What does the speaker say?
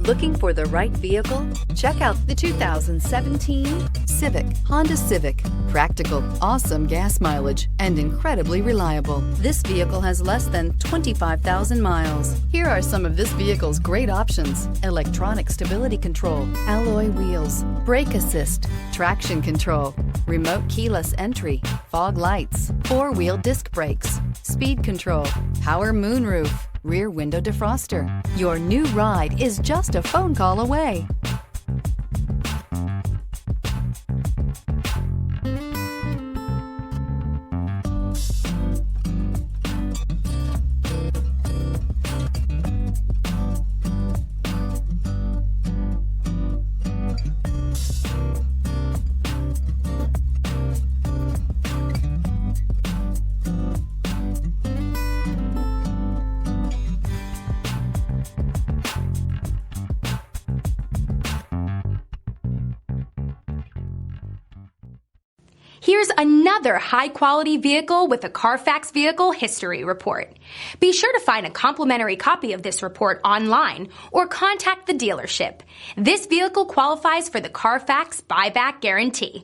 Looking for the right vehicle? Check out the 2017 Civic, Honda Civic. Practical, awesome gas mileage, and incredibly reliable. This vehicle has less than 25,000 miles. Here are some of this vehicle's great options: electronic stability control, alloy wheels, brake assist, traction control, remote keyless entry, fog lights, four-wheel disc brakes, speed control, power moonroof, rear window defroster. Your new ride is just a phone call away. Here's another high-quality vehicle with a Carfax Vehicle History Report. Be sure to find a complimentary copy of this report online or contact the dealership. This vehicle qualifies for the Carfax Buyback Guarantee.